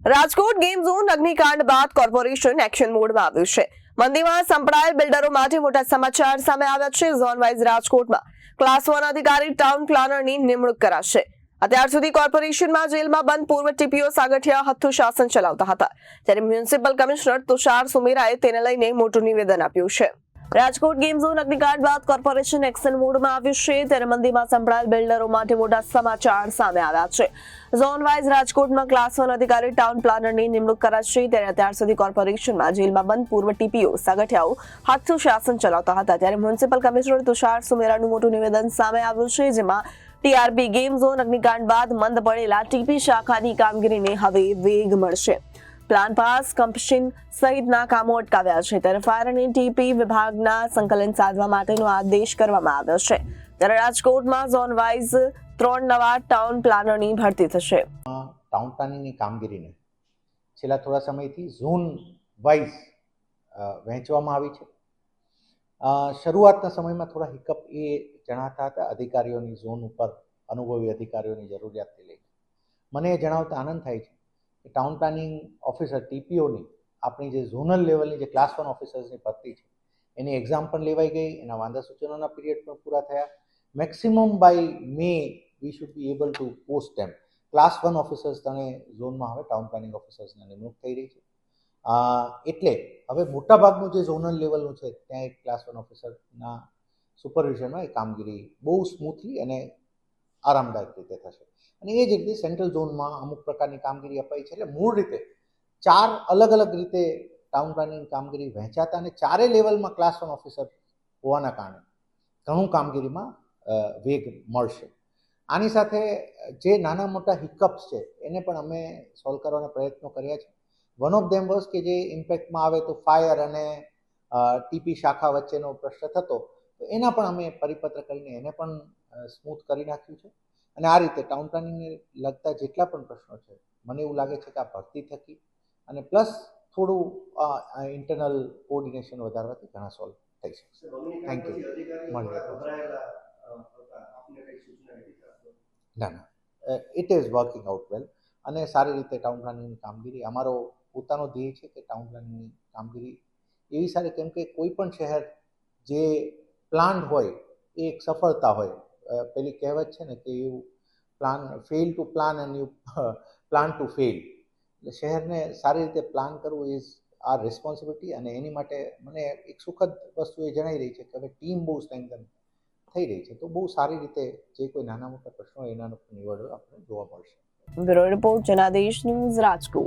Rajkot game zone અગ્નિકાંડ બાદ corporation action મોડમાં આવ્યું છે. મંદીમાં સંપડાયેલ બિલ્ડરો માટે મોટા સમાચાર સામે આવ્યા છે. ઝોન વાઇઝ રાજકોટમાં ક્લાસ 1 અધિકારી ટાઉન પ્લાનરની નિમણૂક કરાશે. અત્યાર સુધી કોર્પોરેશનમાં જેલમાં બંધ પૂર્વ ટીપીઓ સાગઠિયા હથ્થુ શાસન ચલાવતા હતા, ત્યારે મ્યુનિસિપલ કમિશનર તુષાર સુમેરાએ તેને લઈને મોટું નિવેદન આપ્યું છે. રાજકોટ ગેમ ઝોન અગ્નિકાંડ બાદ કોર્પોરેશન એક્શન મોડમાં આવ્યું છે, ત્યારે મંદીમાં સંપડાયેલ બિલ્ડરો માટે મોટા સમાચાર સામે આવ્યા છે. ઝોન વાઇઝ રાજકોટમાં ક્લાસ 1 અધિકારી ટાઉન પ્લાનરની નિમણૂક કરાશે. ત્યારે અત્યાર સુધી કોર્પોરેશનમાં જેલમાં બંધ પૂર્વ ટીપીઓ સાગઠિયાઓ હથ્થુ શાસન ચલાવતા હતા, ત્યારે મ્યુનિસિપલ કમિશનર તુષાર સુમેરાનું મોટું નિવેદન સામે આવ્યું છે, જેમાં ટીઆરપી ગેમ ઝોન અગ્નિકાંડ બાદ મંદ પડેલા ટીપી શાખાની કામગીરીને હવે વેગ મળશે. પ્લાન પાસ, કમ્પશન સહિતના કામો અટકાવ્યા છે, ત્યારે ફાયર અને ટીપી વિભાગના સંકલન સાધવા માટેનો આદેશ કરવામાં આવ્યો છે. ત્યારે રાજકોટમાં ઝોન વાઇઝ 3 નવા ટાઉન પ્લાનરની ભરતી થશે. ટાઉન પ્લાનિંગની કામગીરીને છેલ્લા થોડા સમયથી ઝોન વાઇઝ વહેંચવામાં આવી છે. શરૂઆતના સમયમાં થોડા હિકઅપ એ જણાતા હતા અધિકારીઓની ઝોન ઉપર અનુભવી અધિકારીઓની જરૂરિયાતથી લઈને. મને એ જણાવતા આનંદ થાય છે કે ટાઉન પ્લાનિંગ ઓફિસર ટીપીઓની આપણી જે ઝોનલ લેવલની જે ક્લાસ 1 ઓફિસર્સની ભરતી છે એની એક્ઝામ પણ લેવાઈ ગઈ, એના વાંધા સૂચનોના પીરિયડ પણ પૂરા થયા. Maximum by May we should be able to post them. Class 1 officers તને ઝોનમાં હવે ટાઉન પ્લાનિંગ ઓફિસર્સની નિમણૂક થઈ રહી છે. એટલે હવે મોટાભાગનું જે ઝોનલ લેવલનું છે ત્યાં એક ક્લાસ 1 ઓફિસરના સુપરવિઝનમાં એ કામગીરી બહુ સ્મૂથલી અને આરામદાયક રીતે થશે. અને એ જ રીતે સેન્ટ્રલ ઝોનમાં અમુક પ્રકારની કામગીરી અપાઈ છે. એટલે મૂળ રીતે 4 અલગ અલગ રીતે ટાઉન પ્લાનિંગ કામગીરી વહેંચાતા અને 4 લેવલમાં ક્લાસ 1 ઓફિસર હોવાના કારણે ઘણું કામગીરીમાં વેગ મળશે. આની સાથે જે નાના મોટા હિકઅપ્સ છે એને પણ અમે સોલ્વ કરવાના પ્રયત્નો કર્યા છે. વન ઓફ ધેમ વોઝ કે જે ઇમ્પેક્ટમાં આવે તો ફાયર અને ટીપી શાખા વચ્ચેનો પ્રશ્ન થતો, તો એના પણ અમે પરિપત્ર કરીને એને પણ સ્મૂથ કરી નાખ્યું છે. અને આ રીતે ટાઉન પ્લાનિંગને લગતા જેટલા પણ પ્રશ્નો છે મને એવું લાગે છે કે આ ભરતી થકી અને પ્લસ થોડું ઇન્ટરનલ કોઓર્ડિનેશન વધારવાથી ઘણા સોલ્વ થઈ શકશે. Thank you. ના ઇટ ઇઝ વર્કિંગ આઉટ વેલ અને સારી રીતે ટાઉન પ્લાનિંગની કામગીરી અમારો પોતાનો ધ્યેય છે કે ટાઉન પ્લાનિંગની કામગીરી એવી સારી, કેમ કે કોઈ પણ શહેર જે પ્લાન હોય એ એક સફળતા હોય. પેલી કહેવત છે ને કે you fail to plan and you plan to fail. એટલે શહેરને સારી રીતે પ્લાન કરવું ઇઝ આર રિસ્પોન્સિબિલિટી. અને એની માટે મને એક સુખદ વસ્તુ એ જણાઈ રહી છે કે હવે ટીમ બહુ સ્ટ્રેન્થન થઈ રહી છે, તો બહુ સારી રીતે જે કોઈ નાના મોટા પ્રશ્નો એના નિવડો આપણે જોવા મળશે. Bureau report Janadesh news, Rajkot.